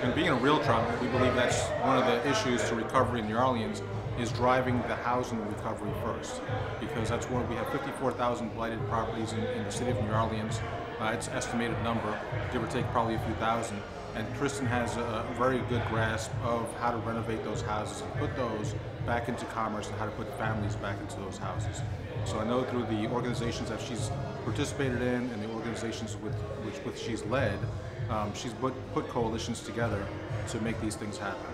And being a realtor, we believe that's one of the issues to recovery in New Orleans, is driving the housing recovery first, because that's where we have 54,000 blighted properties in the city of New Orleans. It's an estimated number, give or take probably a few thousand. And Kristen has a very good grasp of how to renovate those houses and put those back into commerce and how to put families back into those houses. So I know through the organizations that she's participated in and the organizations with which she's led, she's put coalitions together to make these things happen.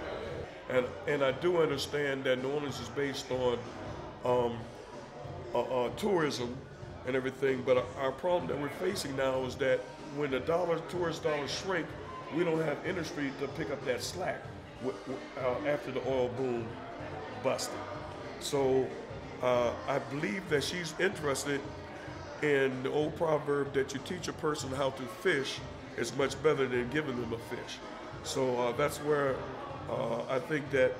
And I do understand that New Orleans is based on tourism and everything, but our problem that we're facing now is that when the tourist dollars shrink, we don't have industry to pick up that slack after the oil boom busted. So I believe that she's interested in the old proverb that you teach a person how to fish is much better than giving them a fish. So that's where I think that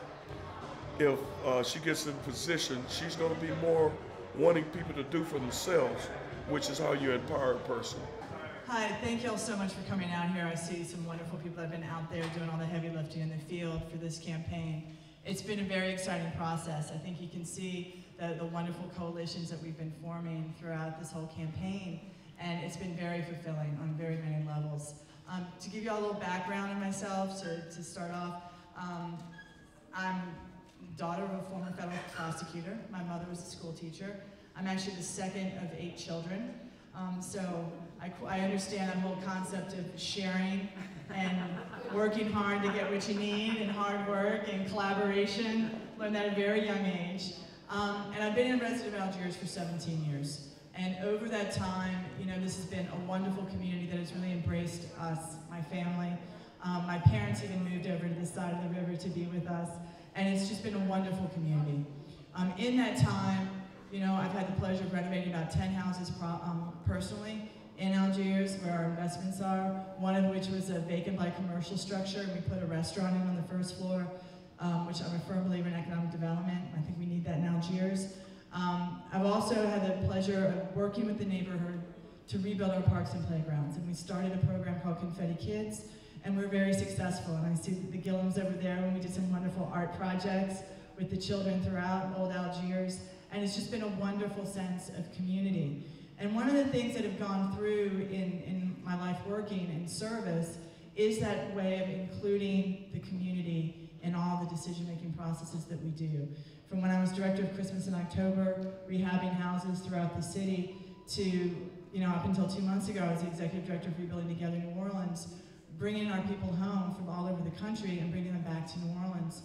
if she gets in position, she's going to be more wanting people to do for themselves, which is how you empower a person. Hi, thank you all so much for coming out here. I see some wonderful people that have been out there doing all the heavy lifting in the field for this campaign. It's been a very exciting process. I think you can see the wonderful coalitions that we've been forming throughout this whole campaign, and it's been very fulfilling on very many levels. To give you all a little background on myself, to start off, I'm daughter of a former federal prosecutor. My mother was a school teacher. I'm actually the second of 8 children. So I understand that whole concept of sharing and working hard to get what you need, and hard work and collaboration. Learned that at a very young age. And I've been a resident of Algiers for 17 years. And over that time, you know, this has been a wonderful community that has really embraced us, my family. My parents even moved over to this side of the river to be with us. And it's just been a wonderful community. In that time, you know, I've had the pleasure of renovating about 10 houses personally in Algiers, where our investments are, one of which was a vacant by commercial structure, and we put a restaurant in on the first floor, which I'm a firm believer in economic development. I think we need that in Algiers. I've also had the pleasure of working with the neighborhood to rebuild our parks and playgrounds, and we started a program called Confetti Kids, and we're very successful. And I see the Gillums over there, and we did some wonderful art projects with the children throughout Old Algiers, and it's just been a wonderful sense of community. And one of the things that have gone through in my life working in service is that way of including the community in all the decision-making processes that we do. From when I was director of Christmas in October, rehabbing houses throughout the city, to, you know, up until 2 months ago, I was the executive director of Rebuilding Together New Orleans, bringing our people home from all over the country and bringing them back to New Orleans.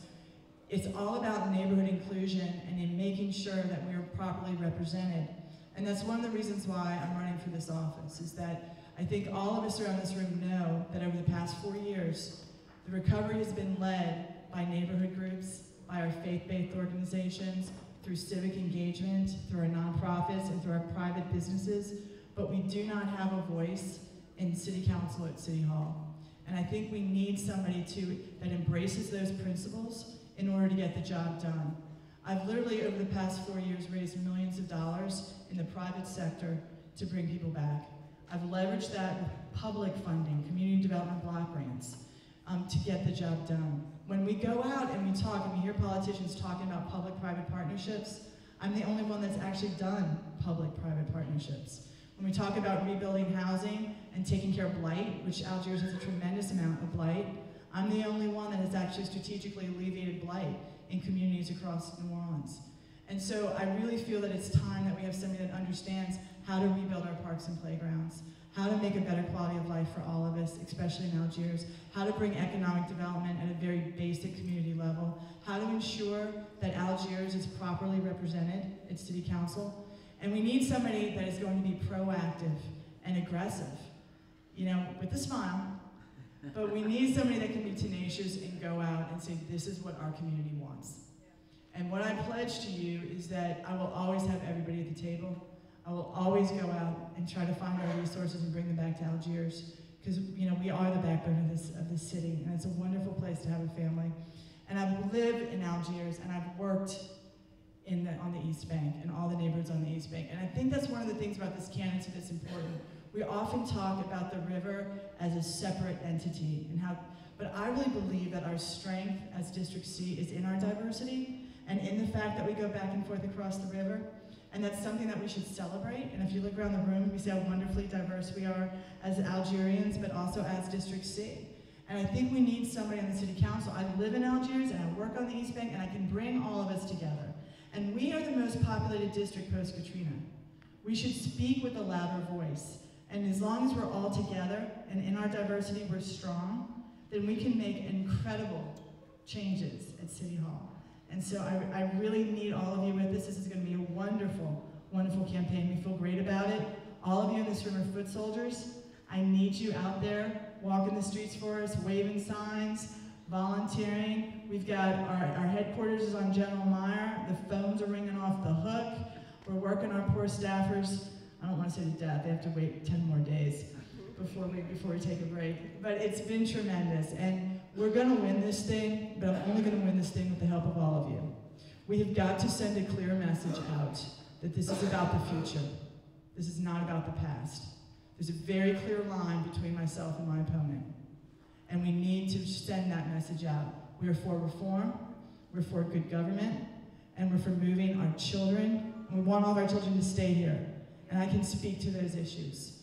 It's all about neighborhood inclusion and in making sure that we are properly represented. And that's one of the reasons why I'm running for this office, is that I think all of us around this room know that over the past 4 years, the recovery has been led by neighborhood groups, by our faith-based organizations, through civic engagement, through our nonprofits, and through our private businesses, but we do not have a voice in City Council at City Hall. And I think we need somebody that embraces those principles in order to get the job done. I've literally, over the past 4 years, raised millions of dollars in the private sector to bring people back. I've leveraged that with public funding, community development block grants, to get the job done. When we go out and we talk and we hear politicians talking about public-private partnerships, I'm the only one that's actually done public-private partnerships. When we talk about rebuilding housing and taking care of blight, which Algiers has a tremendous amount of blight, I'm the only one that has actually strategically alleviated blight in communities across New Orleans. And so I really feel that it's time that we have somebody that understands how to rebuild our parks and playgrounds, how to make a better quality of life for all of us, especially in Algiers, how to bring economic development at a very basic community level, how to ensure that Algiers is properly represented at City Council. And we need somebody that is going to be proactive and aggressive, you know, with a smile, but we need somebody that can be tenacious and go out and say, this is what our community wants. And what I pledge to you is that I will always have everybody at the table. I will always go out and try to find our resources and bring them back to Algiers, because, you know, we are the backbone of this city, and it's a wonderful place to have a family. And I've lived in Algiers, and I've worked on the East Bank, and all the neighborhoods on the East Bank. And I think that's one of the things about this candidacy that's important. We often talk about the river as a separate entity, and how, But I really believe that our strength as District C is in our diversity and in the fact that we go back and forth across the river. And that's something that we should celebrate. And if you look around the room, we see how wonderfully diverse we are as Algerians, but also as District C. And I think we need somebody on the City Council. I live in Algiers and I work on the East Bank, and I can bring all of us together. And we are the most populated district post-Katrina. We should speak with a louder voice. And as long as we're all together and in our diversity we're strong, then we can make incredible changes at City Hall. And so I really need all of you with this. This is going to be a wonderful, wonderful campaign. We feel great about it. All of you in this room are foot soldiers. I need you out there walking the streets for us, waving signs, volunteering. We've got our headquarters is on General Meyer. The phones are ringing off the hook. We're working our poor staffers. I don't want to say to death. They have to wait 10 more days before we take a break. But it's been tremendous, and we're going to win this thing, but I'm only going to win this thing with the help of all of you. We have got to send a clear message out that this is about the future. This is not about the past. There's a very clear line between myself and my opponent, and we need to send that message out. We are for reform, we're for good government, and we're for moving our children. We want all of our children to stay here, and I can speak to those issues.